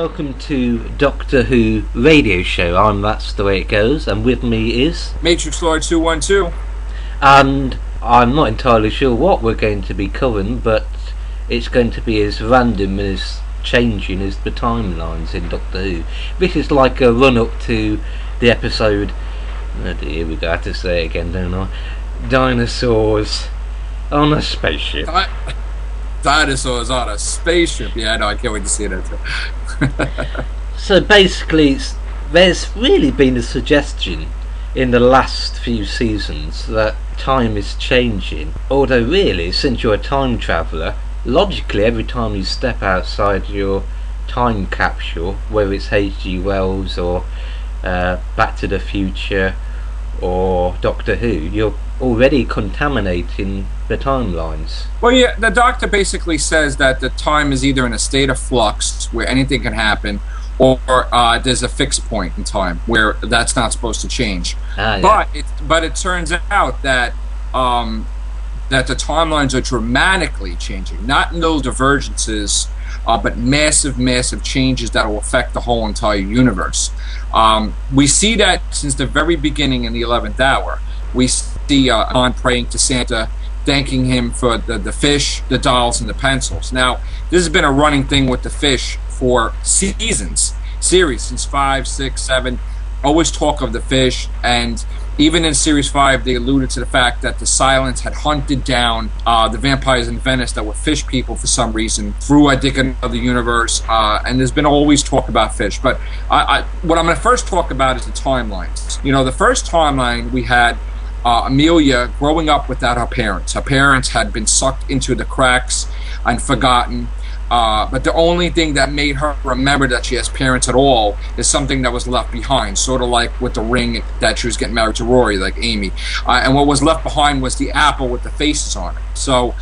welcome to Doctor Who Radio Show. That's the way it goes, and with me is Matrix Lord 212. And I'm not entirely sure what we're going to be covering, but it's going to be as random and as changing as the timelines in Doctor Who. This is like a run-up to the episode, oh dear, here we go, I have to say it again, don't I? Dinosaurs on a spaceship. Dinosaurs on a spaceship. Yeah, I know, I can't wait to see that too. So basically, there's really been a suggestion in the last few seasons that time is changing. Although really, since you're a time traveller, logically every time you step outside your time capsule, whether it's H.G. Wells or Back to the Future or Doctor Who, you're already contaminating the timelines. Well, yeah, the Doctor basically says that the time is either in a state of flux where anything can happen, or there's a fixed point in time where that's not supposed to change. Yeah. But it turns out that that the timelines are dramatically changing, not in those divergences, but massive changes that will affect the whole entire universe. We see that since the very beginning in the 11th Hour. We see Han praying to Santa, thanking him for the fish, the dolls, and the pencils. Now, this has been a running thing with the fish for series, since 5, 6, 7. Always talk of the fish, and even in Series 5, they alluded to the fact that the Silence had hunted down the vampires in Venice that were fish people for some reason through, I think, another universe, and there's been always talk about fish. But what I'm going to first talk about is the timelines. You know, the first timeline we had Amelia growing up without her parents. Her parents had been sucked into the cracks and forgotten. But the only thing that made her remember that she has parents at all is something that was left behind, sort of like with the ring that she was getting married to Rory, like Amy. And what was left behind was the apple with the faces on it. So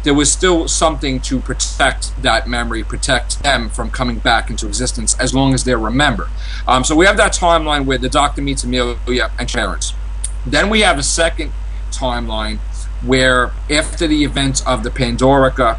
there was still something to protect that memory, protect them from coming back into existence as long as they're remembered. So we have that timeline where the Doctor meets Amelia and parents. Then we have a second timeline where after the events of the Pandorica,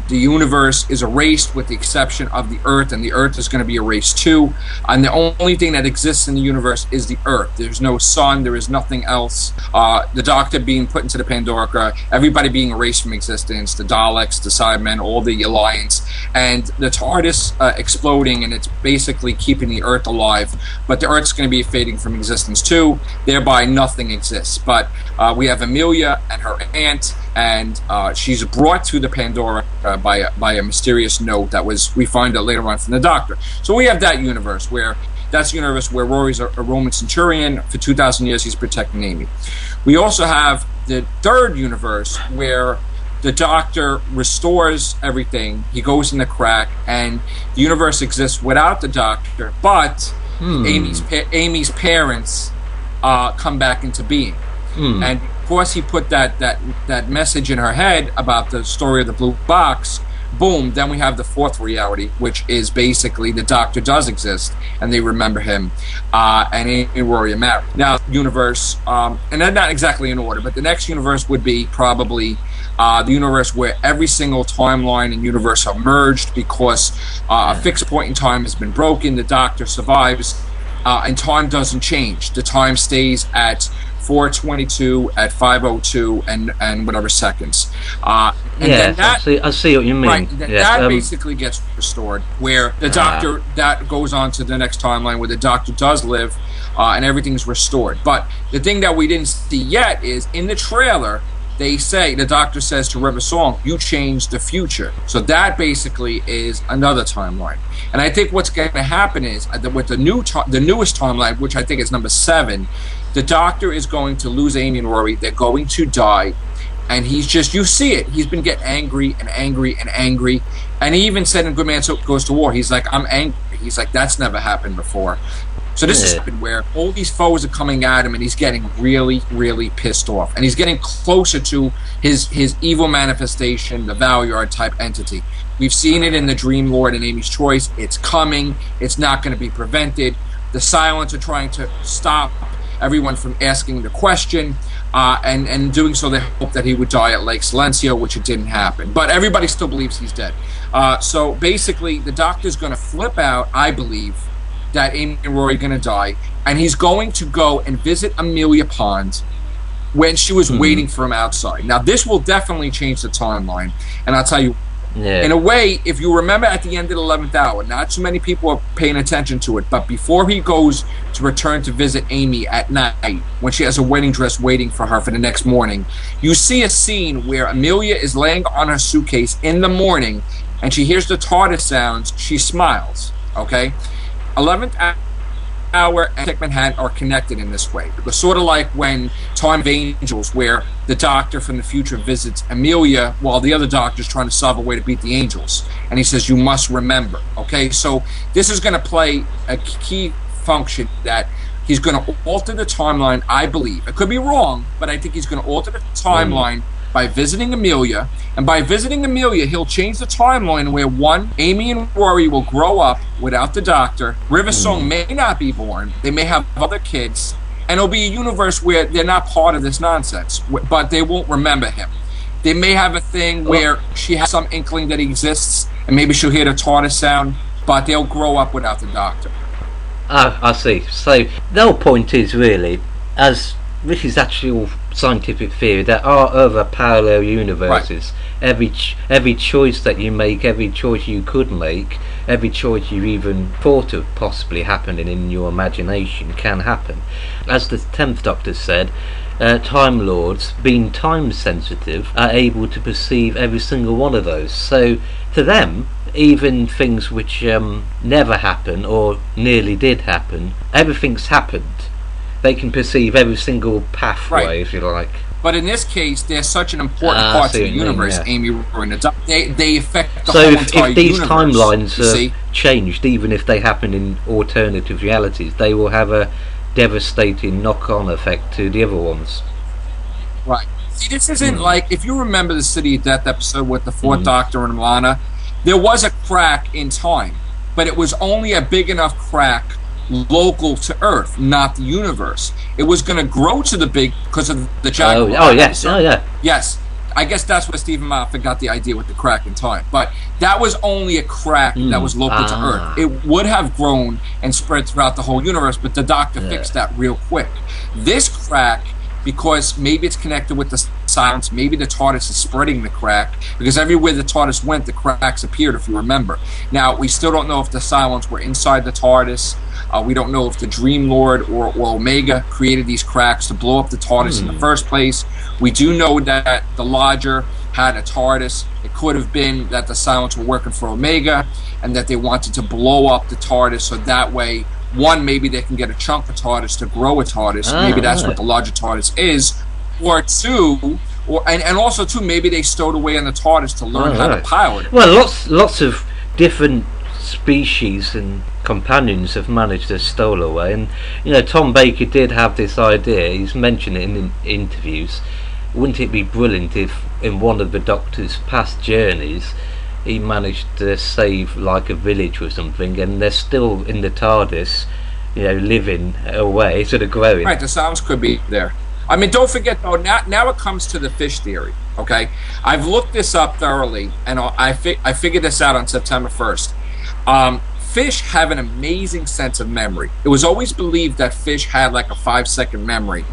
the universe is erased with the exception of the Earth, and the Earth is going to be erased too. And the only thing that exists in the universe is the Earth. There's no sun, there is nothing else. The Doctor being put into the Pandorica, everybody being erased from existence, the Daleks, the Cybermen, all the Alliance, and the TARDIS exploding, and it's basically keeping the Earth alive. But the Earth's going to be fading from existence too, thereby nothing exists. But we have Amelia and her aunt, and she's brought to the Pandora by a mysterious note that we find out later on from the Doctor. So we have that universe where Rory's a Roman centurion. For 2,000 years he's protecting Amy. We also have the third universe where the Doctor restores everything. He goes in the crack, and the universe exists without the Doctor, but Amy's parents come back into being. And of course he put that message in her head about the story of the blue box. Boom, then we have the fourth reality, which is basically the Doctor does exist, and they remember him, and Amy and Rory are married. Now, universe, and they're not exactly in order, but the next universe would be probably the universe where every single timeline and universe are merged because a fixed point in time has been broken, the Doctor survives, and time doesn't change. The time stays at 4:22 at 5:02 and whatever seconds. Yes, I see what you mean. Right, that basically gets restored, where the Doctor, that goes on to the next timeline where the Doctor does live, and everything's restored. But the thing that we didn't see yet is in the trailer, the Doctor says to River Song, "You changed the future." So that basically is another timeline. And I think what's going to happen is that with the newest timeline, which I think is number 7, the Doctor is going to lose Amy and Rory. They're going to die. And he's just, you see it. He's been getting angry and angry and angry. And he even said in Good Man Goes to War, he's like, "I'm angry." He's like, "That's never happened before." So this has happened where all these foes are coming at him, and he's getting really, really pissed off. And he's getting closer to his evil manifestation, the Valyard type entity. We've seen it in the Dream Lord and Amy's Choice. It's coming. It's not going to be prevented. The Silence are trying to stop everyone from asking the question, and doing so they hoped that he would die at Lake Silencio, which it didn't happen. But everybody still believes he's dead. So basically, the doctor's going to flip out, I believe, that Amy and Rory are going to die, and he's going to go and visit Amelia Pond when she was waiting for him outside. Now, this will definitely change the timeline, and I'll tell you, in a way, if you remember at the end of the 11th hour, not too many people are paying attention to it, but before he goes to return to visit Amy at night, when she has a wedding dress waiting for her for the next morning, you see a scene where Amelia is laying on her suitcase in the morning, and she hears the TARDIS sounds. She smiles, okay? 11th Hour and Tick Manhattan are connected in this way. It was sort of like when Time of Angels, where the Doctor from the future visits Amelia while the other Doctor's trying to solve a way to beat the Angels. And he says, you must remember. Okay, so this is going to play a key function that he's going to alter the timeline, I believe. It could be wrong, but I think he's going to alter the timeline by visiting Amelia. And by visiting Amelia, he'll change the timeline where, one, Amy and Rory will grow up without the Doctor. River Song may not be born. They may have other kids. And it'll be a universe where they're not part of this nonsense, but they won't remember him. They may have a thing where she has some inkling that he exists, and maybe she'll hear the TARDIS sound, but they'll grow up without the Doctor. I see. So the whole point is really, as this is actual scientific theory, there are other parallel universes. Right. Every choice that you make, every choice you could make, every choice you even thought of possibly happening in your imagination can happen. As the 10th Doctor said, Time Lords, being time sensitive, are able to perceive every single one of those. So to them, even things which never happen or nearly did happen, everything's happened. They can perceive every single pathway, if you like. But in this case, they're such an important part of the universe, Amy, Rory, and the Doctor. They affect the whole entire universe. So if these timelines are changed, even if they happen in alternative realities, they will have a devastating knock-on effect to the other ones. Right. See, this isn't like, if you remember the City of Death episode with the Fourth Doctor and Lana, there was a crack in time, but it was only a big enough crack local to Earth, not the universe. It was going to grow to the big because of the giant. Yes. I guess that's where Steven Moffat got the idea with the crack in time. But that was only a crack that was local to Earth. It would have grown and spread throughout the whole universe, but the Doctor fixed that real quick. This crack, because maybe it's connected with the silence, maybe the TARDIS is spreading the crack, because everywhere the TARDIS went, the cracks appeared, if you remember. Now, we still don't know if the Cylons were inside the TARDIS. We don't know if the Dream Lord or Omega created these cracks to blow up the TARDIS in the first place. We do know that the Lodger had a TARDIS. It could have been that the Cylons were working for Omega and that they wanted to blow up the TARDIS so that way, one, maybe they can get a chunk of TARDIS to grow a TARDIS. Maybe that's what the larger TARDIS is. Or two, and also two, maybe they stowed away on the TARDIS to learn how to pilot it. Well, lots of different species and companions have managed to stow away, and Tom Baker did have this idea. He's mentioned it in interviews. Wouldn't it be brilliant if in one of the Doctor's past journeys he managed to save like a village or something, and they're still in the TARDIS, living away, sort of growing. Right, the sounds could be there. I mean, don't forget though, now it comes to the fish theory, okay? I've looked this up thoroughly, and I figured this out on September 1st. Fish have an amazing sense of memory. It was always believed that fish had like a 5-second memory,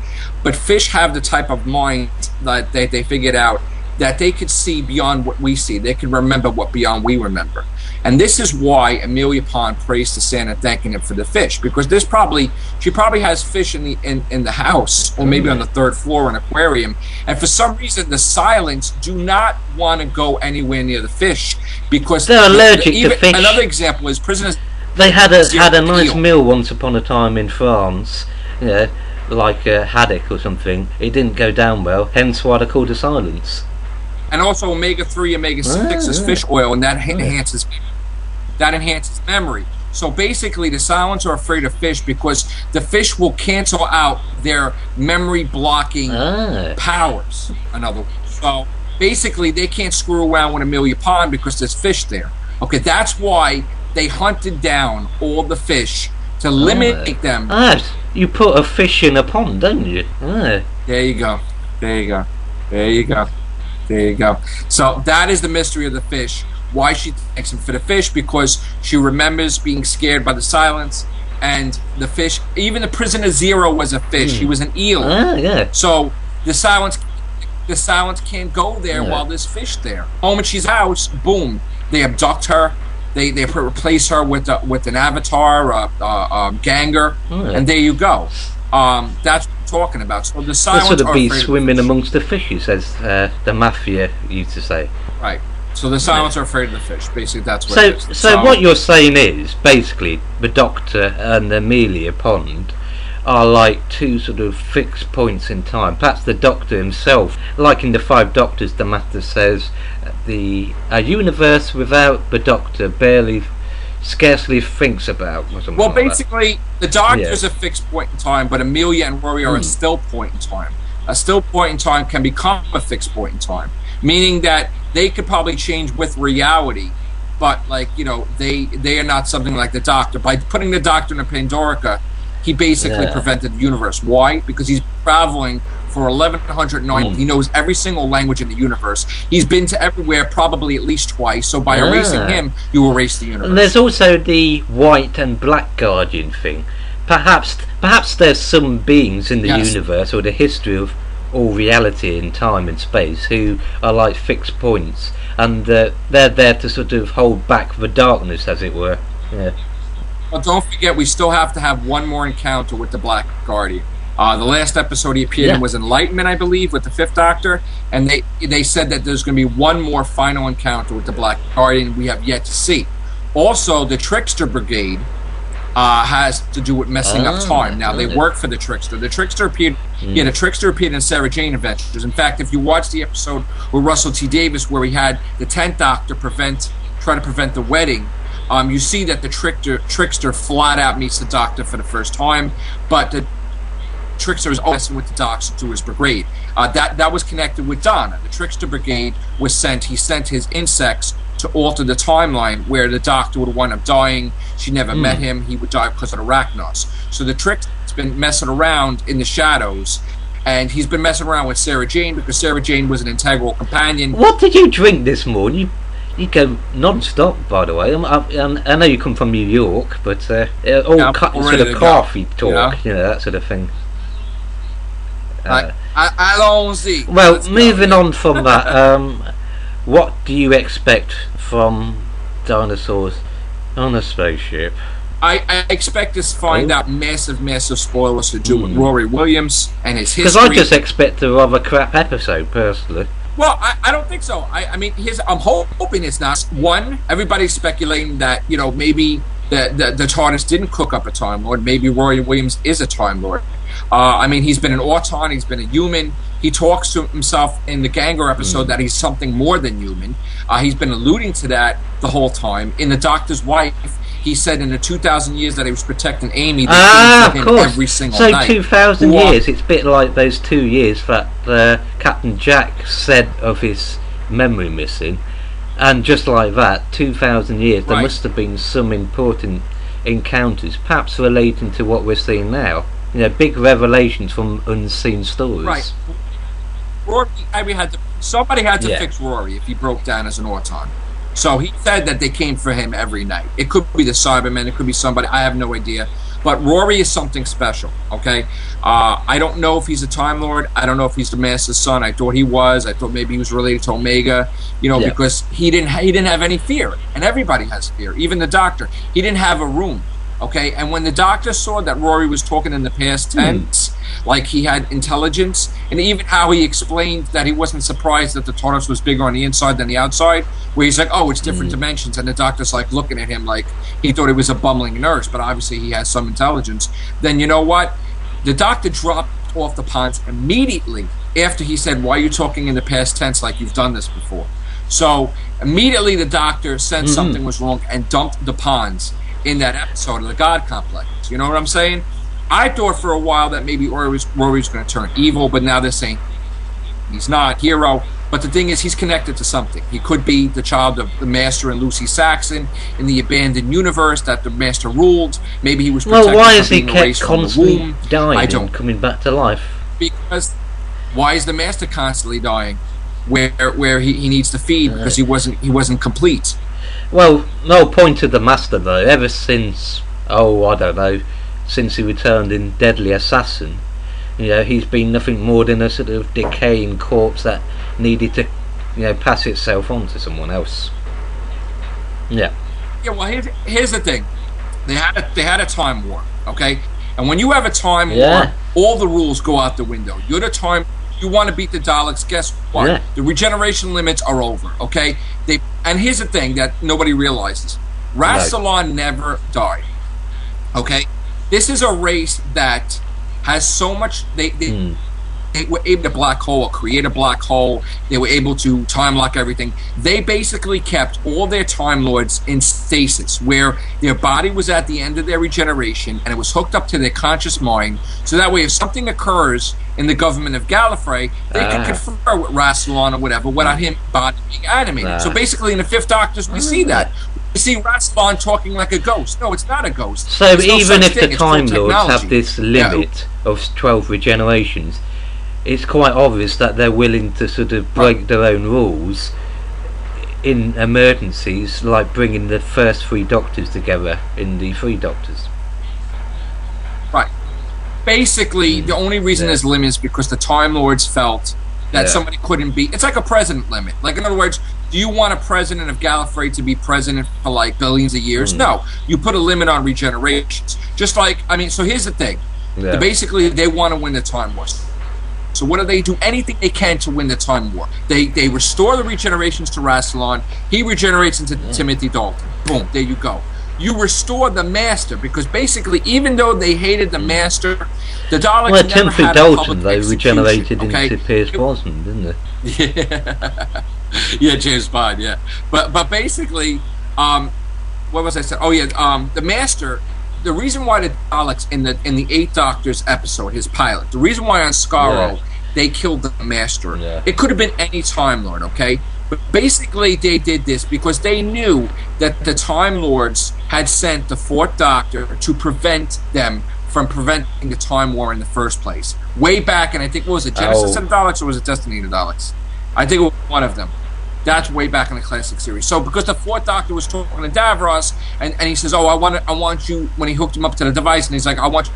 but fish have the type of mind that they figured out that they could see beyond what we see. They could remember what beyond we remember. And this is why Amelia Pond prays to Santa, thanking him for the fish, because she probably has fish in the house, or maybe on the third floor, an aquarium. And for some reason, the Silents do not want to go anywhere near the fish because they're allergic to fish. Another example is prisoners. They had a nice meal once upon a time in France, like a haddock or something. It didn't go down well, hence why they're called a Silents. And also omega-3, omega-6 is fish oil, and that enhances memory. So basically, the Silents are afraid of fish because the fish will cancel out their memory-blocking powers, in other words. So basically, they can't screw around with Amelia Pond because there's fish there. Okay, that's why they hunted down all the fish to limit them. You put a fish in a pond, don't you? There you go. There you go. There you go. There you go. So that is the mystery of the fish. Why she thanks him for the fish? Because she remembers being scared by the silence, and the fish. Even the prisoner Zero was a fish. He was an eel. So the silence can't go there while there's fish there. The moment she's out, boom, they abduct her. They replace her with an avatar, ganger, and there you go. That's what I'm talking about. So the silence sort of are be afraid swimming of the amongst the fishes, as the mafia used to say. Right. So the silence are afraid of the fish. Basically, that's what it is. So what you're saying is, basically, the Doctor and the Amelia Pond are like two sort of fixed points in time. Perhaps the Doctor himself, like in the Five Doctors, the Master says, a universe without the Doctor scarcely thinks about. Well, basically, the Doctor is a fixed point in time, but Amelia and Rory are a still point in time. A still point in time can become a fixed point in time, meaning that they could probably change with reality, but they are not something like the Doctor. By putting the Doctor in a Pandorica, he basically prevented the universe. Why? Because he's traveling for 1109. He knows every single language in the universe. He's been to everywhere probably at least twice. So by erasing him, you erase the universe. And there's also the white and black Guardian thing. Perhaps there's some beings in the universe, or the history of all reality in time and space, who are like fixed points, and they're there to sort of hold back the darkness, as it were. Well, don't forget, we still have to have one more encounter with the Black Guardian. The last episode he appeared in was Enlightenment, I believe, with the Fifth Doctor, and they said that there's going to be one more final encounter with the Black Guardian we have yet to see. Also, the Trickster Brigade has to do with messing up time. Now, they work for the Trickster. The Trickster appeared the Trickster appeared in Sarah Jane Adventures. In fact, if you watch the episode with Russell T. Davies where he had the 10th Doctor try to prevent the wedding, you see that the Trickster flat out meets the Doctor for the first time, but the Trickster is messing with the Doctor to his brigade. That was connected with Donna. The Trickster Brigade was sent. He sent his insects to alter the timeline where the Doctor would wind up dying. She never met him. He would die because of arachnos. So the Trickster's been messing around in the shadows, and he's been messing around with Sarah Jane because Sarah Jane was an integral companion. What did you drink this morning? You go non-stop, by the way. I know you come from New York, but sort of coffee talk, that sort of thing. Allons-y. Well, moving on from that, what do you expect from Dinosaurs on a Spaceship? I expect to find out massive spoilers to do with Rory Williams and his history. Because I just expect a rather crap episode, personally. Well, I don't think so. I mean, I'm hoping it's not. One, everybody's speculating that, maybe the TARDIS didn't cook up a Time Lord. Maybe Rory Williams is a Time Lord. I mean, he's been an Auton, he's been a human. He talks to himself in the Ganger episode that he's something more than human. He's been alluding to that the whole time. In The Doctor's Wife, he said in the 2,000 years that he was protecting Amy, they came to him every single night. So 2,000 years, it's a bit like those 2 years that Captain Jack said of his memory missing. And just like that, 2,000 years, there must have been some important encounters, perhaps relating to what we're seeing now. Big revelations from unseen stories. Right. Rory, somebody had to fix Rory if he broke down as an Auton. So he said that they came for him every night. It could be the Cybermen, it could be somebody, I have no idea. But Rory is something special, okay? I don't know if he's a Time Lord. I don't know if he's the Master's son. I thought he was. I thought maybe he was related to Omega, because he didn't have any fear. And everybody has fear, even the Doctor. He didn't have a room. Okay, and when the Doctor saw that Rory was talking in the past tense, like he had intelligence, and even how he explained that he wasn't surprised that the TARDIS was bigger on the inside than the outside, where he's like, oh, it's different dimensions, and the Doctor's like looking at him like he thought he was a bumbling nurse, but obviously he has some intelligence. Then you know what? The Doctor dropped off the ponds immediately after he said, why are you talking in the past tense like you've done this before? So immediately the Doctor sensed something was wrong and dumped the ponds in that episode of the God Complex. You know what I'm saying? I thought for a while that maybe Rory was going to turn evil, but now they're saying he's not. Hero, But the thing is, he's connected to something. He could be the child of the Master and Lucy Saxon in the abandoned universe that the Master ruled. Maybe he was protected why is from he being kept erased from the constantly womb. dying and coming back to life? Because why is the Master constantly dying? Where he needs to feed because he wasn't complete. Well, no point of the Master though. Ever since I don't know, since he returned in Deadly Assassin, he's been nothing more than a sort of decaying corpse that needed to, pass itself on to someone else. Yeah. Yeah. Well, here's the thing. They had a time war, okay? And when you have a time war, all the rules go out the window. You're the time. You want to beat the Daleks? Guess what? Yeah. The regeneration limits are over. Okay. And here's the thing that nobody realizes: Rassilon never died. Okay. This is a race that has so much. They were able to black hole or create a black hole. They were able to time lock everything. They basically kept all their Time Lords in stasis, where their body was at the end of their regeneration and it was hooked up to their conscious mind. So that way, if something occurs in the government of Gallifrey, they could confer with Rassilon or whatever without him body being animated. So basically, in the Fifth Doctor, we see that. We see Rassilon talking like a ghost. No, it's not a ghost. So even if the Time Lords have this limit of 12 regenerations, it's quite obvious that they're willing to sort of break their own rules in emergencies, like bringing the first 3 Doctors together in the 3 Doctors. Right. Basically, the only reason there's limits is because the Time Lords felt that somebody couldn't be. It's like a president limit. Like, in other words, do you want a president of Gallifrey to be president for like billions of years? No. You put a limit on regenerations. Just like, so here's the thing. Basically, they want to win the Time Wars. So what do? Do anything they can to win the Time War. They restore the regenerations to Rassilon. He regenerates into Timothy Dalton. Boom, there you go. You restore the Master, because basically, even though they hated the Master, the Daleks never Timothy had Dalton, a public they execution, regenerated into Pierce Brosnan, didn't they? Yeah, James Bond, yeah. But basically, what was I saying? Oh yeah, the Master. The reason why the Daleks in the 8th Doctor's episode, his pilot, the reason why on Skaro they killed the Master, it could have been any Time Lord, okay? But basically they did this because they knew that the Time Lords had sent the 4th Doctor to prevent them from preventing the Time War in the first place. Way back, and I think, what was it, Genesis of the Daleks or was it Destiny of the Daleks? I think it was one of them. That's way back in the classic series. So because the 4th Doctor was talking to Davros, and he says, I want you, when he hooked him up to the device, and he's like, I want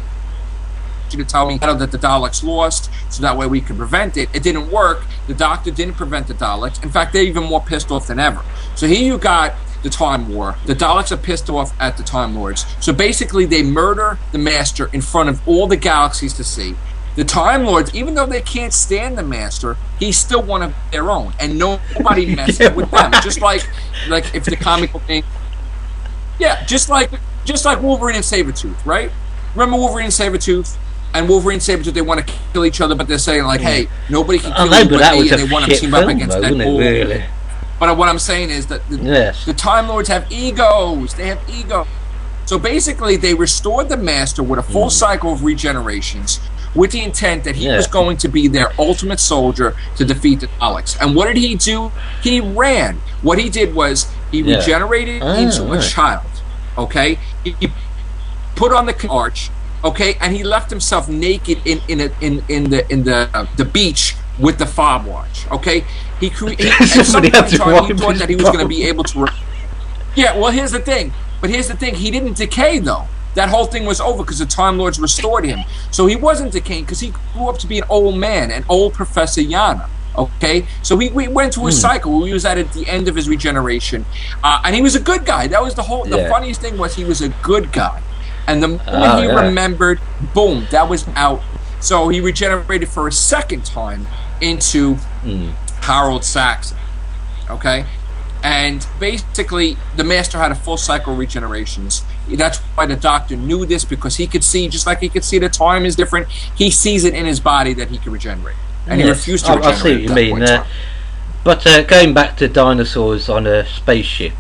you to tell me that the Daleks lost, so that way we can prevent it. It didn't work. The Doctor didn't prevent the Daleks. In fact, they're even more pissed off than ever. So here you got the Time War. The Daleks are pissed off at the Time Lords. So basically they murder the Master in front of all the galaxies to see. The Time Lords, even though they can't stand the Master, he's still one of their own, and nobody messes with them. Just like if the comic book thing, just like Wolverine and Sabretooth, right? Remember Wolverine and Sabretooth? And Wolverine and Sabretooth, they want to kill each other, but they're saying like, "Hey, nobody can kill you but me," and they want to team up against Deadpool. Really? But what I'm saying is that the Time Lords have egos. They have ego. So basically, they restored the Master with a full cycle of regenerations, with the intent that he was going to be their ultimate soldier to defeat the Daleks. And what did he do? He ran. What he did was he regenerated into a child. Okay, he put on the arch. Okay, and he left himself naked in the beach with the fob watch. Okay, he at some point in time he thought that he was going to be able to. Well, here's the thing. But here's the thing. He didn't decay though. That whole thing was over because the Time Lords restored him. So he wasn't decaying because he grew up to be an old man, an old Professor Yana. Okay, so we went through a cycle. He was at the end of his regeneration, and he was a good guy. That was the whole. The funniest thing was he was a good guy. And the moment he remembered, boom, that was out. So he regenerated for a second time into Harold Saxon. Okay? And basically, the Master had a full cycle of regenerations. That's why the Doctor knew this, because he could see, just like he could see the time is different, he sees it in his body that he can regenerate. And he refused to regenerate. I see what you mean. But going back to Dinosaurs on a spaceship,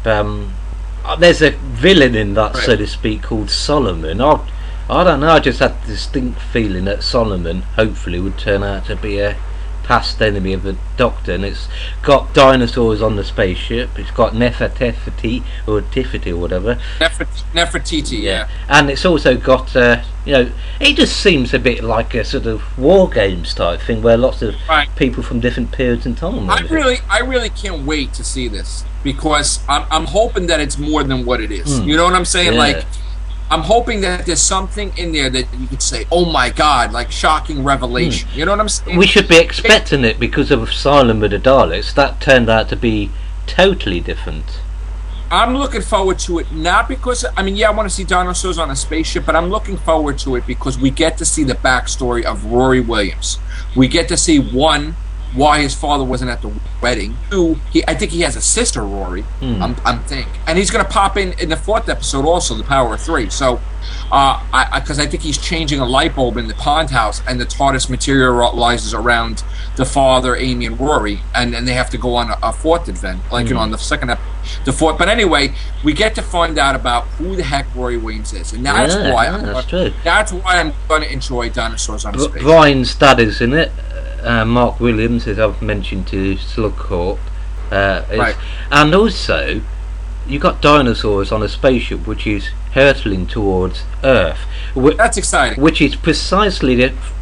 there's a villain in that, so to speak, called Solomon. I don't know, I just had the distinct feeling that Solomon hopefully would turn out to be a past enemy of the Doctor, and it's got dinosaurs on the spaceship. It's got Nefertiti or Tiffany or whatever. Nefertiti, yeah. And it's also got, it just seems a bit like a sort of war games type thing where lots of people from different periods in time. I really can't wait to see this, because I'm hoping that it's more than what it is. You know what I'm saying? Yeah. Like, I'm hoping that there's something in there that you could say, oh my God, like shocking revelation. You know what I'm saying? We should be expecting it because of Asylum with the Daleks. That turned out to be totally different. I'm looking forward to it, not because, I want to see dinosaurs on a spaceship, but I'm looking forward to it because we get to see the backstory of Rory Williams. We get to see, one, why his father wasn't at the wedding. Two, I think he has a sister, Rory. I'm thinking, and he's going to pop in the 4th episode also, The Power of Three. So, because I think he's changing a light bulb in the pond house, and the TARDIS materializes around the father, Amy, and Rory, and then they have to go on a 4th event, like on the 2nd episode, the 4th. But anyway, we get to find out about who the heck Rory Williams is, and that's why I'm going to enjoy Dinosaurs on Space. Brian's dad is in it. Mark Williams, as I've mentioned to SlugCorp, and also you got dinosaurs on a spaceship which is hurtling towards Earth. That's exciting. Which is precisely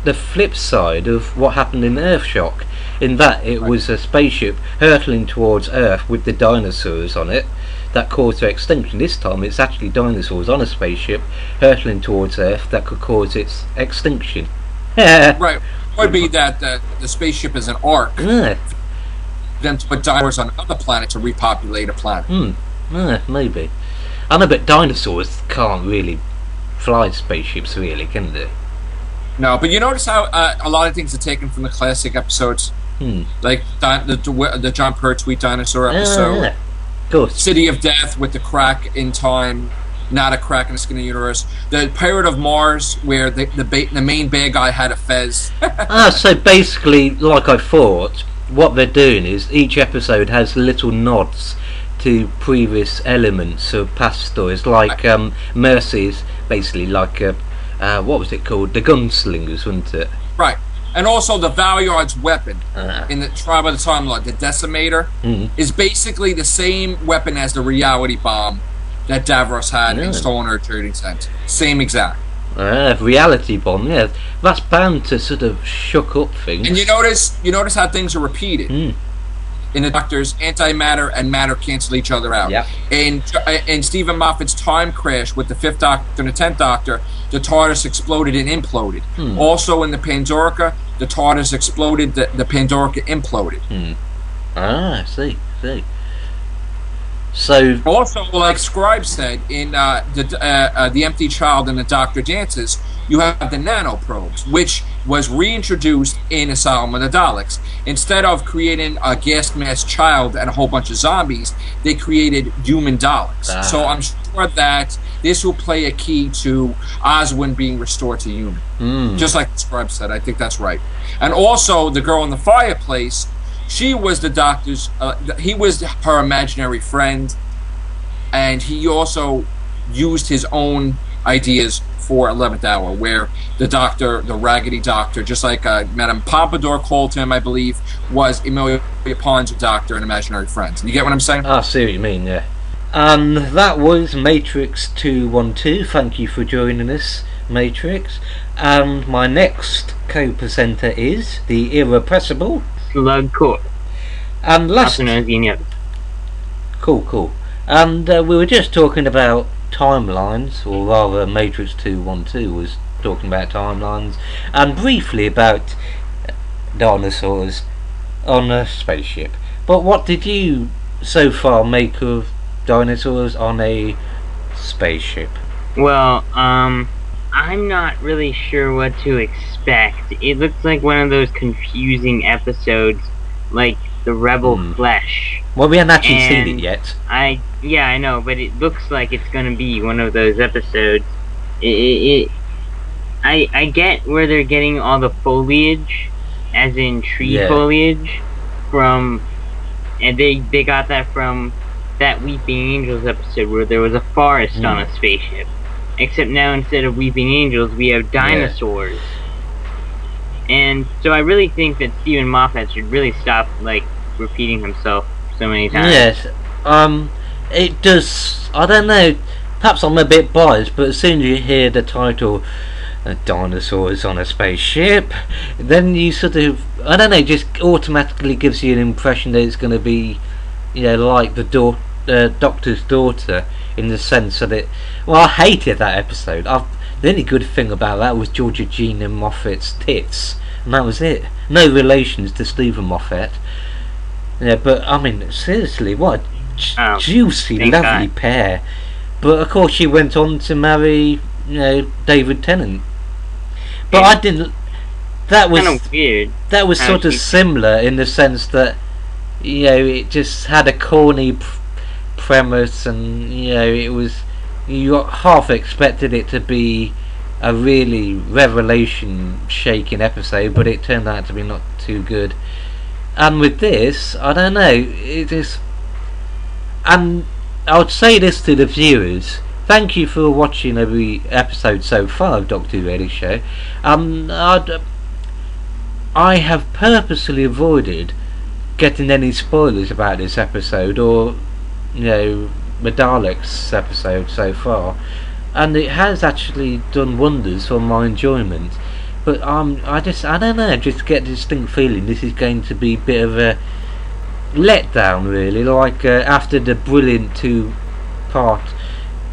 the flip side of what happened in Earthshock, in that it was a spaceship hurtling towards Earth with the dinosaurs on it that caused their extinction. This time it's actually dinosaurs on a spaceship hurtling towards Earth that could cause its extinction. Right. It would be that the spaceship is an ark. Then to put dinosaurs on another planet to repopulate a planet. Maybe. I know, but dinosaurs can't really fly spaceships, really, can they? No, but you notice how a lot of things are taken from the classic episodes? Like the John Pertwee dinosaur episode. Of course. City of Death with the crack in time. Not a crack in the skin of the universe. The Pirate of Mars, where the main bad guy had a fez. So basically, like I thought, what they're doing is each episode has little nods to previous elements of past stories, like Mercy's basically like what was it called? The Gunslingers, wasn't it? Right. And also the Valyard's weapon in the Tribe of the Time Lord, the Decimator, is basically the same weapon as the reality bomb that Davros had in Stolen Earth Trading Center. Same exact. Reality bomb, that's bound to sort of shook up things. And you notice how things are repeated. In the Doctor's antimatter and matter cancel each other out. In Steven Moffat's time crash with the 5th Doctor and the 10th Doctor, the TARDIS exploded and imploded. Also in the Pandorica, the TARDIS exploded, the Pandorica imploded. I see. So also, like Scribe said in the Empty Child and the Doctor Dances, you have the nanoprobes, which was reintroduced in Asylum of the Daleks. Instead of creating a gas mask child and a whole bunch of zombies, they created human Daleks. So I'm sure that this will play a key to Oswin being restored to human. Just like Scribe said, I think that's right. And also, the girl in the fireplace, she was the Doctor's, he was her imaginary friend, and he also used his own ideas for 11th Hour, where the Doctor, the Raggedy Doctor, just like Madame Pompadour called him, I believe, was Emilia Pond's Doctor and imaginary friends. You get what I'm saying? I see what you mean, yeah. And that was Matrix 212. Thank you for joining us, Matrix. And my next co-presenter is the irrepressible SlugCorp. And last cool. And we were just talking about timelines, or rather Matrix 212 was talking about timelines, and briefly about dinosaurs on a spaceship. But what did you so far make of dinosaurs on a spaceship? Well, I'm not really sure what to expect. It looks like one of those confusing episodes, like the Rebel Flesh. Well, we haven't actually seen it yet. I know, but it looks like it's gonna be one of those episodes. I get where they're getting all the foliage, as in tree foliage, from, and they got that from that Weeping Angels episode where there was a forest on a spaceship. Except now instead of Weeping Angels, we have dinosaurs. And so I really think that Steven Moffat should really stop, like, repeating himself so many times. Yes, it does. I don't know. Perhaps I'm a bit biased, but as soon as you hear the title, "Dinosaurs on a Spaceship," then you sort of, I don't know, just automatically gives you an impression that it's going to be, like the Doctor's daughter, in the sense that it. Well, I hated that episode. The only good thing about that was Georgina Moffat's tits, and that was it. No relations to Steven Moffat. Yeah, but I mean, seriously, what a juicy, lovely pair. But of course, she went on to marry, David Tennant. But I didn't. That was kind of weird. That was sort of similar in the sense that, it just had a corny premise, and it was, you half expected it to be a really revelation-shaking episode, but it turned out to be not too good. And with this, I don't know, it just, and I would say this to the viewers: thank you for watching every episode so far of Doctor Who Radio Show. I have purposely avoided getting any spoilers about this episode, or Daleks episode so far, and it has actually done wonders for my enjoyment. But I don't know, just get a distinct feeling this is going to be a bit of a letdown, really, like after the brilliant 2-part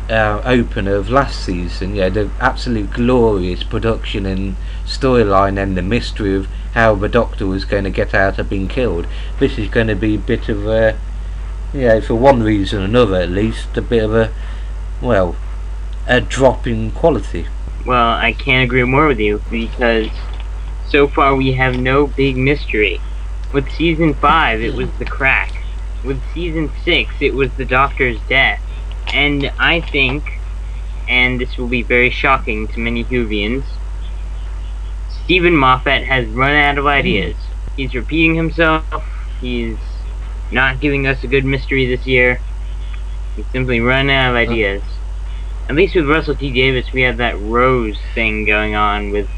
opener of last season, the absolute glorious production and storyline, and the mystery of how the Doctor was going to get out of being killed. This is going to be a bit of a, for one reason or another at least, a bit of a drop in quality. Well, I can't agree more with you, because so far we have no big mystery. With Season 5, it was the crack. With Season 6, it was the Doctor's death. And I think, and this will be very shocking to many Whovians, Steven Moffat has run out of ideas. He's repeating himself, he's not giving us a good mystery this year, he's simply run out of ideas. At least with Russell T Davies, we have that Rose thing going on with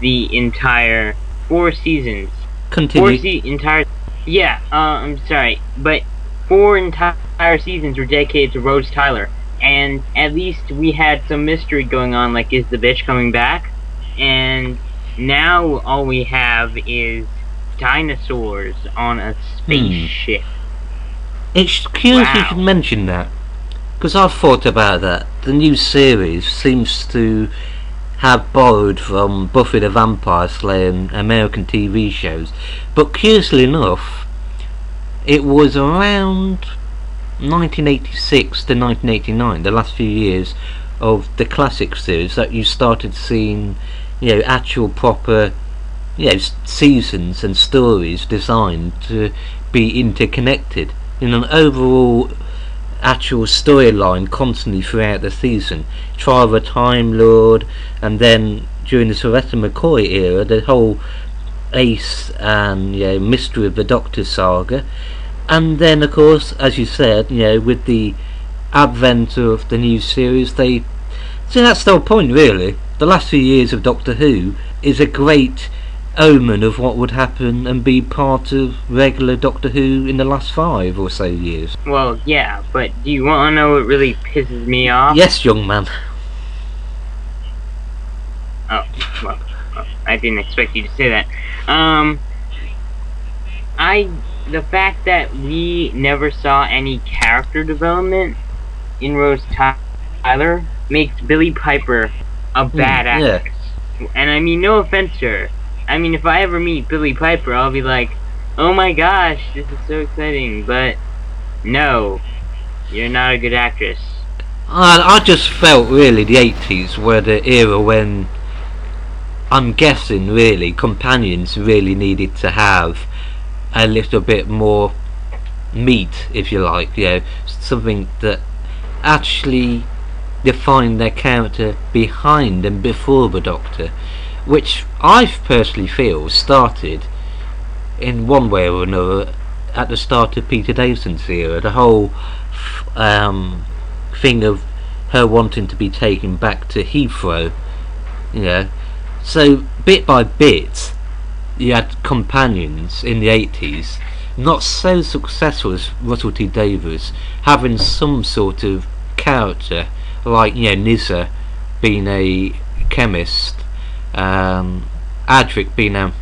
the entire 4 seasons. Continue. I'm sorry, but 4 entire seasons were dedicated to Rose Tyler, and at least we had some mystery going on, like, is the bitch coming back? And now all we have is dinosaurs on a spaceship. It's curious you should mention that, because I've thought about that. The new series seems to have borrowed from Buffy the Vampire Slayer and American TV shows, but curiously enough, it was around 1986 to 1989, the last few years of the classic series, that you started seeing, actual proper, seasons and stories designed to be interconnected in an overall actual storyline constantly throughout the season. Trial of a Time Lord, and then during the Sylvester McCoy era, the whole Ace and Mystery of the Doctor saga, and then of course, as you said, with the advent of the new series, so that's the whole point, really. The last few years of Doctor Who is a great omen of what would happen and be part of regular Doctor Who in the last 5 or so years. Well, yeah, but do you want to know what really pisses me off? Yes, young man. Oh, well, I didn't expect you to say that. The fact that we never saw any character development in Rose Tyler makes Billie Piper a bad actress. Yeah. And I mean, no offense to her. I mean, if I ever meet Billie Piper, I'll be like, oh my gosh, this is so exciting, but no, you're not a good actress. I just felt really the 80s were the era when, I'm guessing really, companions really needed to have a little bit more meat, if you like, something that actually defined their character behind and before the Doctor, which I personally feel started in one way or another at the start of Peter Davison's era. The whole thing of her wanting to be taken back to Heathrow, so bit by bit you had companions in the 80s, not so successful as Russell T Davies, having some sort of character, like, Nizza being a chemist, Adric being a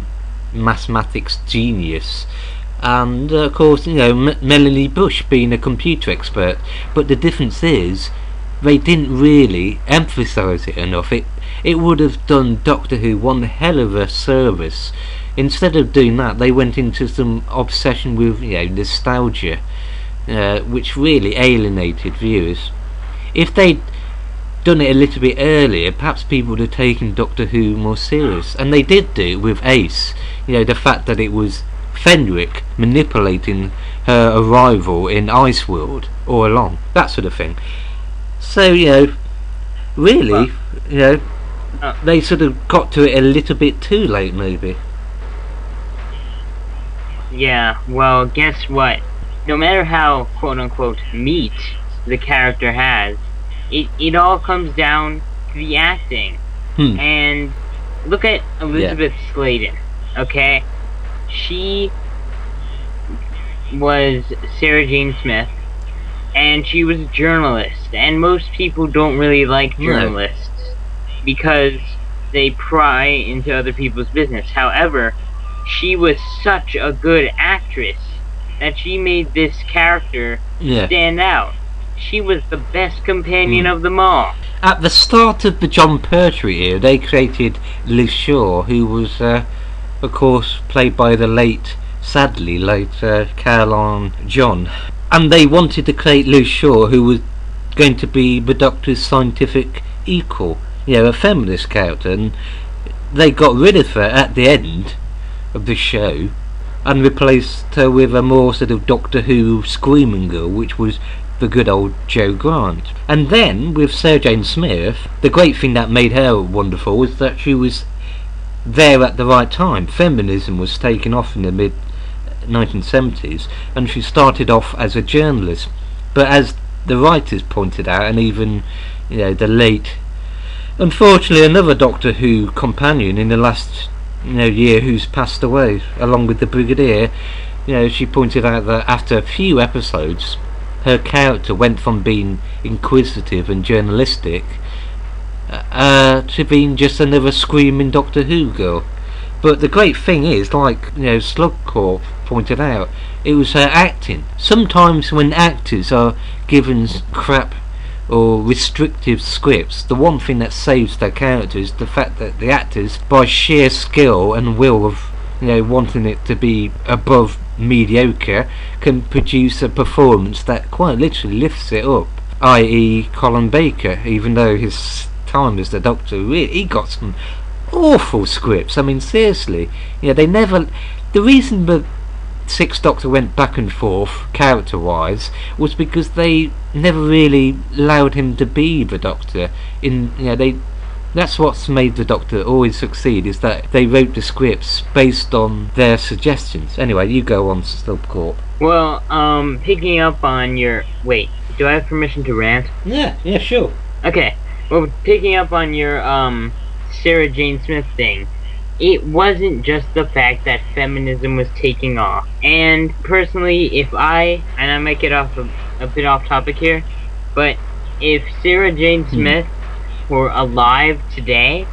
mathematics genius, and of course, Melanie Bush being a computer expert. But the difference is, they didn't really emphasise it enough. It would have done Doctor Who one hell of a service. Instead of doing that, they went into some obsession with nostalgia, which really alienated viewers. If they'd done it a little bit earlier, perhaps people would have taken Doctor Who more serious. And they did do it with Ace. The fact that it was Fenric manipulating her arrival in Iceworld all along, that sort of thing. So, really, they sort of got to it a little bit too late, maybe. Yeah, well, guess what? No matter how quote-unquote meat the character has, it all comes down to the acting. And look at Elizabeth Sladen, okay? She was Sarah Jane Smith, and she was a journalist, and most people don't really like journalists because they pry into other people's business. However, she was such a good actress that she made this character stand out. She was the best companion of them all. At the start of the John Pertwee era, they created Liz Shaw, who was, of course, played by the sadly late Caroline John. And they wanted to create Liz Shaw, who was going to be the Doctor's scientific equal, a feminist character. And they got rid of her at the end of the show and replaced her with a more sort of Doctor Who screaming girl, which was the good old Jo Grant. And then with Sarah Jane Smith, the great thing that made her wonderful was that she was there at the right time. Feminism was taking off in the mid 1970s, and she started off as a journalist. But as the writers pointed out, and even the late, unfortunately, another Doctor Who companion in the last year who's passed away, along with the Brigadier, she pointed out that after a few episodes, her character went from being inquisitive and journalistic to being just another screaming Doctor Who girl. But the great thing is, like SlugCorp pointed out, it was her acting. Sometimes when actors are given crap or restrictive scripts, the one thing that saves their character is the fact that the actors, by sheer skill and will of wanting it to be above mediocre, can produce a performance that quite literally lifts it up. I.e. Colin Baker, even though his time as the Doctor, really, he got some awful scripts. I mean, seriously, they never. The reason the Sixth Doctor went back and forth character-wise was because they never really allowed him to be the Doctor. That's what's made the Doctor always succeed, is that they wrote the scripts based on their suggestions. Anyway, you go on, SlugCorp. Well, picking up on your... Wait, do I have permission to rant? Yeah, sure. Okay, well, picking up on your, Sarah Jane Smith thing, it wasn't just the fact that feminism was taking off. And personally, and I might get off a bit off topic here, but if Sarah Jane Smith were alive today,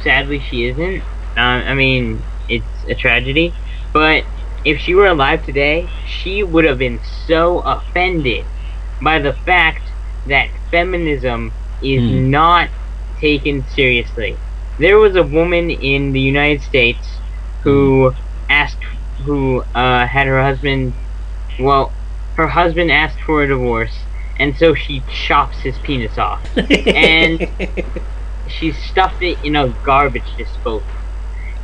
sadly she isn't, I mean, it's a tragedy, but if she were alive today, she would have been so offended by the fact that feminism is not taken seriously. There was a woman in the United States who had her husband, her husband asked for a divorce, and so she chops his penis off. And she stuffed it in a garbage disposal.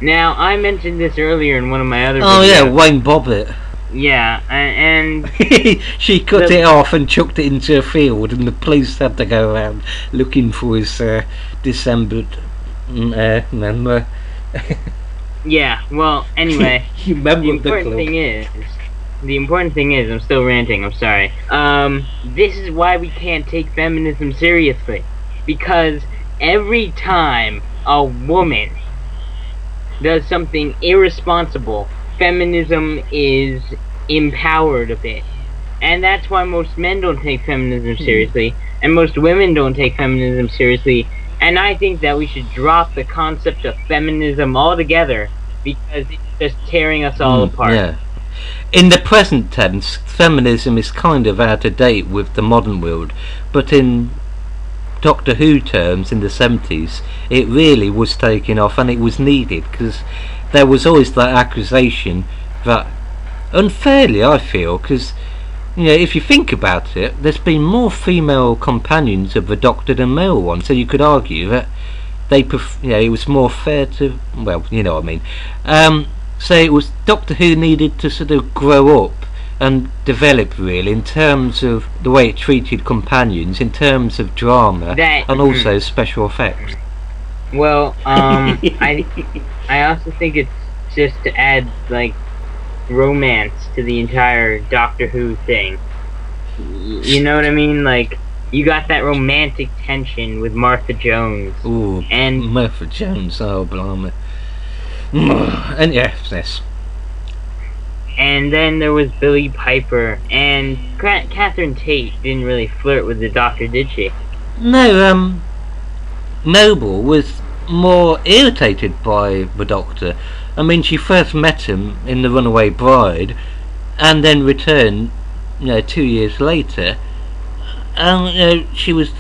Now, I mentioned this earlier in one of my other videos. Oh yeah, Wayne Bobbitt. Yeah, and she cut it off and chucked it into a field, and the police had to go around looking for his dissembled member. Yeah, well, anyway, you remember the important thing is, I'm still ranting, I'm sorry. This is why we can't take feminism seriously. Because every time a woman does something irresponsible, feminism is empowered a bit. And that's why most men don't take feminism seriously, and most women don't take feminism seriously. And I think that we should drop the concept of feminism altogether, because it's just tearing us all apart. Yeah. In the present tense, feminism is kind of out of date with the modern world, but in Doctor Who terms in the 70s, it really was taking off, and it was needed, because there was always that accusation that, unfairly I feel, because if you think about it, there's been more female companions of the Doctor than male ones, so you could argue that it was more fair to, well, you know what I mean. So it was Doctor Who needed to sort of grow up and develop, really, in terms of the way it treated companions, in terms of drama, and also special effects. Well, I also think it's just to add, like, romance to the entire Doctor Who thing. You know what I mean? Like, you got that romantic tension with Martha Jones. Ooh, and Martha Jones, oh blimey. And yes. And then there was Billie Piper, and Catherine Tate didn't really flirt with the Doctor, did she? No, Noble was more irritated by the Doctor. I mean, she first met him in The Runaway Bride, and then returned, 2 years later, and she was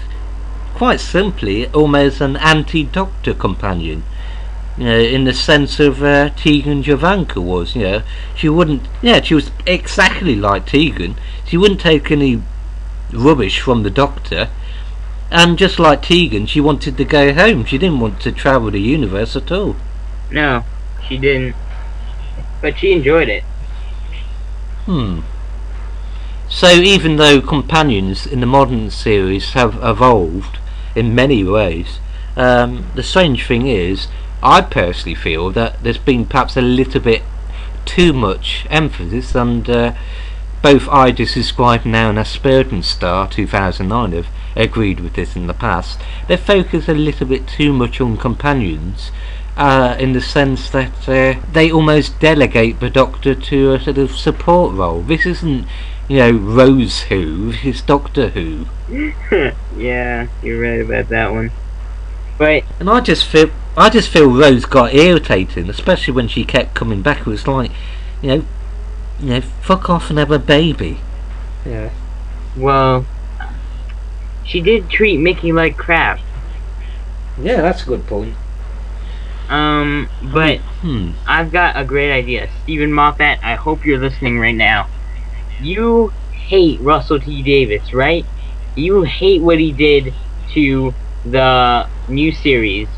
quite simply almost an anti-Doctor companion. In the sense of Tegan Jovanka was, she wouldn't, she was exactly like Tegan. She wouldn't take any rubbish from the Doctor, and just like Tegan, she wanted to go home. She didn't want to travel the universe at all. No, she didn't, but she enjoyed it. So even though companions in the modern series have evolved in many ways, the strange thing is, I personally feel that there's been perhaps a little bit too much emphasis, and both I described now and Asperden Star 2009 have agreed with this in the past. They focus a little bit too much on companions, in the sense that they almost delegate the Doctor to a sort of support role. This isn't, Rose Who, it's Doctor Who. Yeah, you're right about that one. But and I just feel Rose got irritating, especially when she kept coming back. It was like, fuck off and have a baby. Yeah. Well, she did treat Mickey like crap. Yeah, that's a good point. But I've got a great idea. Steven Moffat, I hope you're listening right now. You hate Russell T Davies, right? You hate what he did to the new series,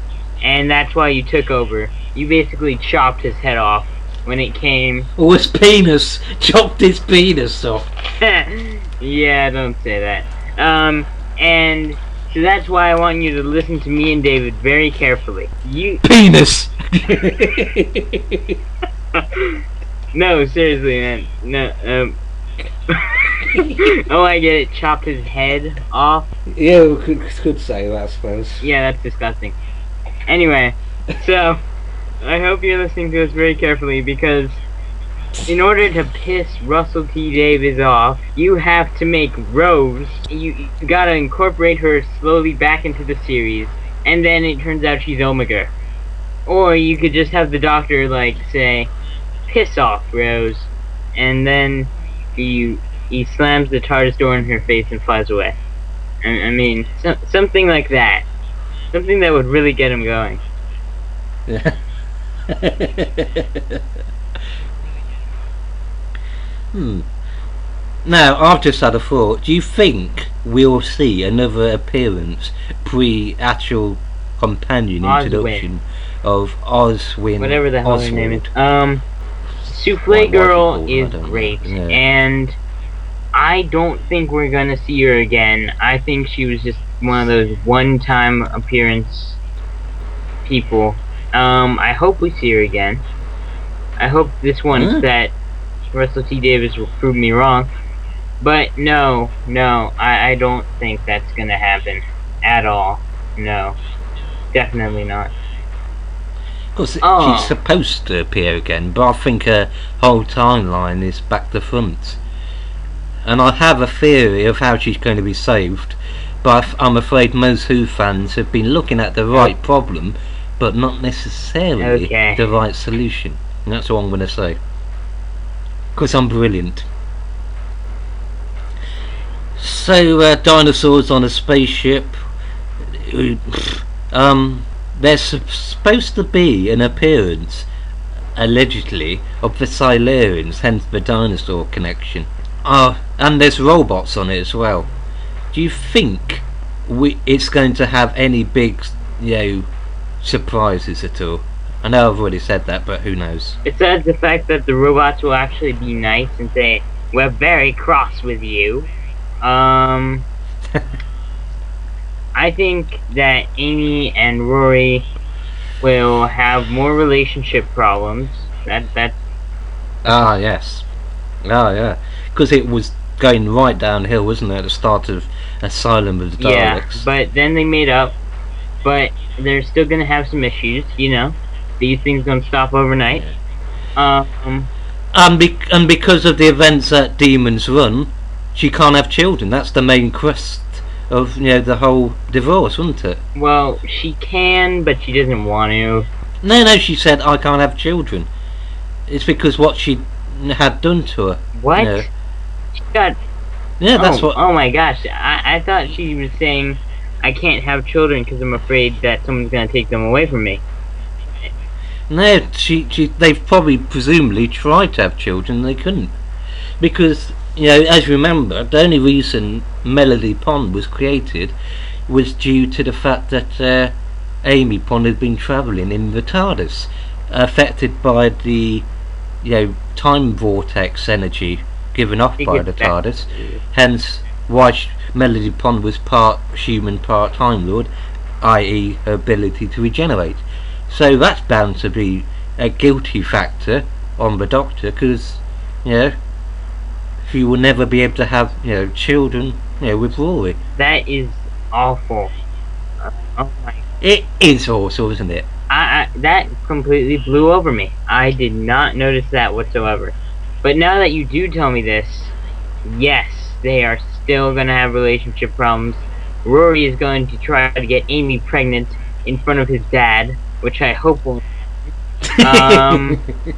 and that's why you took over. You basically chopped his head off when it came. Oh, his penis! Chopped his penis off. Yeah, don't say that. And so that's why I want you to listen to me and David very carefully. Penis! No, seriously, man. No, oh, I get it. Chopped his head off. Yeah, we could say that, I suppose. Yeah, that's disgusting. Anyway, so I hope you're listening to us very carefully, because in order to piss Russell T Davies off, you have to make Rose. You gotta incorporate her slowly back into the series, and then it turns out she's Omega. Or you could just have the Doctor say, "Piss off, Rose," and then he slams the TARDIS door in her face and flies away. I mean, something like that. Something that would really get him going. Yeah. Now, I've just had a thought. Do you think we'll see another appearance pre-actual companion introduction of Oswin? Whatever the hell her name is. Souffle Girl is great, and I don't think we're gonna see her again. I think she was just one of those one-time appearance people. I hope we see her again. I hope this once that Russell T Davies will prove me wrong. But no, I don't think that's gonna happen at all. No, definitely not. Because she's supposed to appear again, but I think her whole timeline is back to front. And I have a theory of how she's going to be saved, but I'm afraid most Who fans have been looking at the right problem, but not necessarily the right solution. And that's what I'm going to say. Because I'm brilliant. So, dinosaurs on a spaceship. There's supposed to be an appearance, allegedly, of the Silurians, hence the dinosaur connection. And there's robots on it as well. Do you think it's going to have any big, surprises at all? I know I've already said that, but who knows? Besides the fact that the robots will actually be nice and say, "We're very cross with you." I think that Amy and Rory will have more relationship problems. That's. Ah, yes. Oh, yeah. Because it was going right downhill, wasn't it, at the start of Asylum of the Daleks? Yeah, but then they made up. But they're still going to have some issues, These things don't stop overnight. Yeah. And because of the events at Demon's Run, she can't have children. That's the main quest of the whole divorce, wasn't it? Well, she can, but she doesn't want to. No, she said I can't have children. It's because what she had done to her. What? She got. Yeah, that's what. Oh my gosh! I thought she was saying I can't have children because I'm afraid that someone's gonna take them away from me. No, they've probably presumably tried to have children, they couldn't, because. As you remember, the only reason Melody Pond was created was due to the fact that Amy Pond had been travelling in the TARDIS, affected by the time vortex energy given off by the TARDIS. Hence, why Melody Pond was part human, part Time Lord, i.e., her ability to regenerate. So that's bound to be a guilty factor on the Doctor, because she will never be able to have children with Rory. That is awful. Oh my! It is awful, isn't it? That completely blew over me. I did not notice that whatsoever. But now that you do tell me this, yes, they are still gonna have relationship problems. Rory is going to try to get Amy pregnant in front of his dad, which I hope will.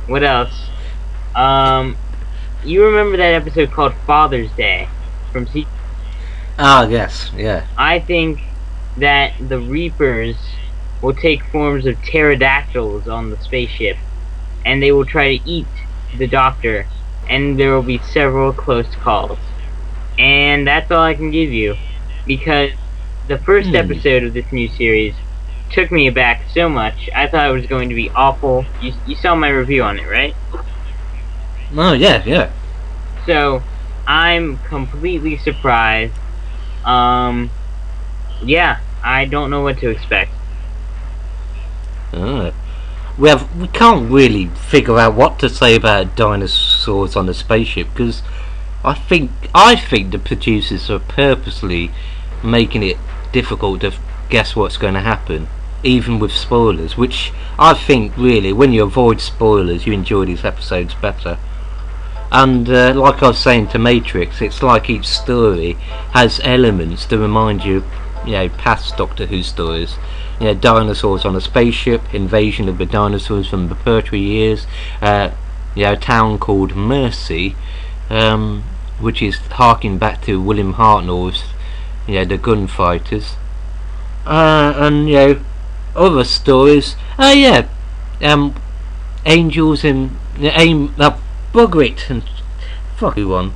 What else? You remember that episode called Father's Day from season? Ah, yes, yeah. I think that the Reapers will take forms of pterodactyls on the spaceship, and they will try to eat the Doctor, and there will be several close calls. And that's all I can give you, because the first episode of this new series took me aback so much. I thought it was going to be awful. You saw my review on it, right? Oh, yeah. So, I'm completely surprised. Yeah, I don't know what to expect. We can't really figure out what to say about dinosaurs on a spaceship, because I think the producers are purposely making it difficult to guess what's going to happen, even with spoilers, which I think really, when you avoid spoilers, you enjoy these episodes better. And like I was saying to Matrix, it's like each story has elements to remind you, past Doctor Who stories. Dinosaurs on a spaceship, invasion of the dinosaurs from the Pertwee years, a town called Mercy, which is harking back to William Hartnell's, the gunfighters, and other stories. Angels in bugger it and fuck you on.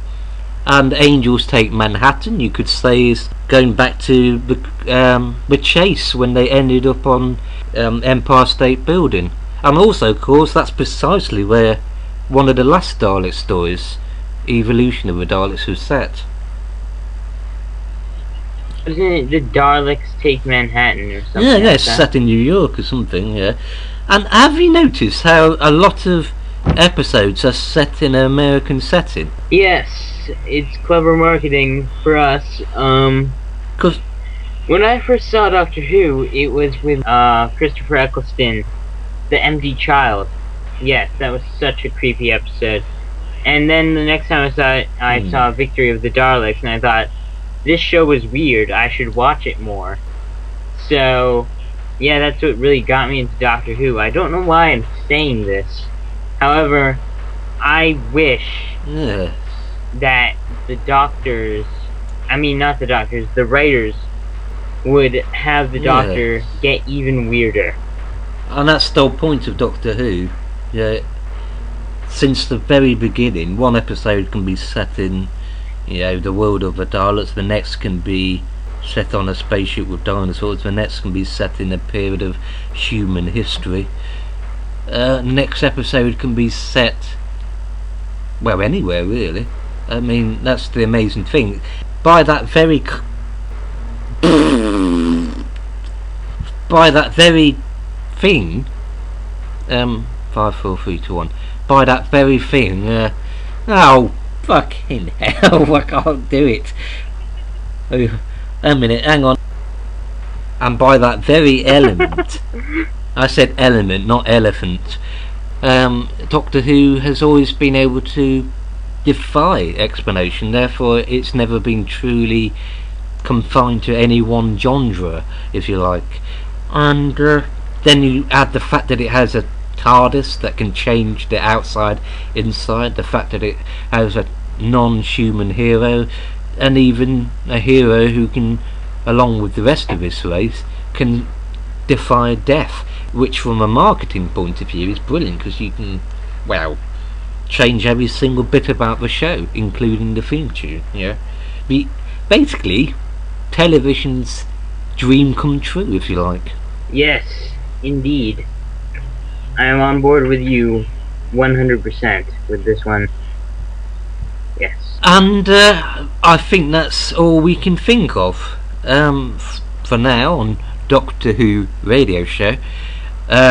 And Angels Take Manhattan, you could say, is going back to the chase when they ended up on Empire State Building. And also, of course, that's precisely where one of the last Dalek stories, Evolution of the Daleks, was set. Isn't it the Daleks Take Manhattan or something? Yeah, it's set in New York or something, yeah. And have you noticed how a lot of episodes are set in an American setting? Yes, it's clever marketing for us. Because when I first saw Doctor Who, it was with Christopher Eccleston the empty child. Yes, that was such a creepy episode. And then the next time I saw it, I saw Victory of the Daleks, and I thought, this show was weird, I should watch it more. So, yeah, that's what really got me into Doctor Who. I don't know why I'm saying this. However, I wish that the doctors, the writers, would have the Doctor get even weirder. And that's the whole point of Doctor Who. Yeah. Since the very beginning, one episode can be set in, the world of the Daleks, the next can be set on a spaceship with dinosaurs, the next can be set in a period of human history. Next episode can be set, well, anywhere really. I mean, that's the amazing thing. By that very thing, 5, 4, 3, 2, 1. By that very thing, oh fucking hell, I can't do it. Oh, a minute, hang on. And by that very element, I said element, not elephant. Doctor Who has always been able to defy explanation, therefore it's never been truly confined to any one genre, if you like. And then you add the fact that it has a TARDIS that can change the outside inside, the fact that it has a non-human hero, and even a hero who can, along with the rest of his race, can defy death, which from a marketing point of view is brilliant, because you can, well, change every single bit about the show, including the theme tune. Basically television's dream come true, if you like. Yes, indeed. I am on board with you 100% with this one. Yes. And I think that's all we can think of for now on Doctor Who radio show.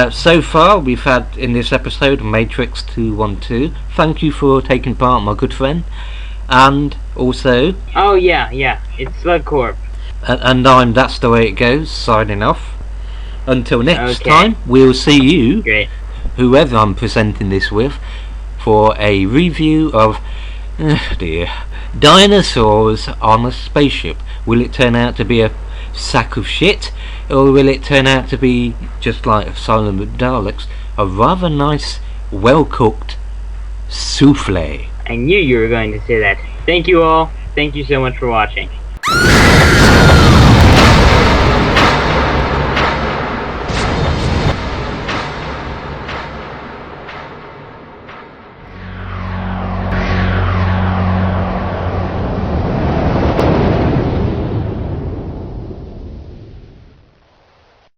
So far we've had in this episode Matrix 212. Thank you for taking part, my good friend. And also... Oh yeah, it's SlugCorp. And I'm That's the Way It Goes, signing off. Until next time, we'll see you, whoever I'm presenting this with, for a review of, Dinosaurs on a Spaceship. Will it turn out to be a sack of shit, or will it turn out to be, just like Asylum of Daleks, a rather nice, well-cooked souffle? I knew you were going to say that. Thank you all. Thank you so much for watching.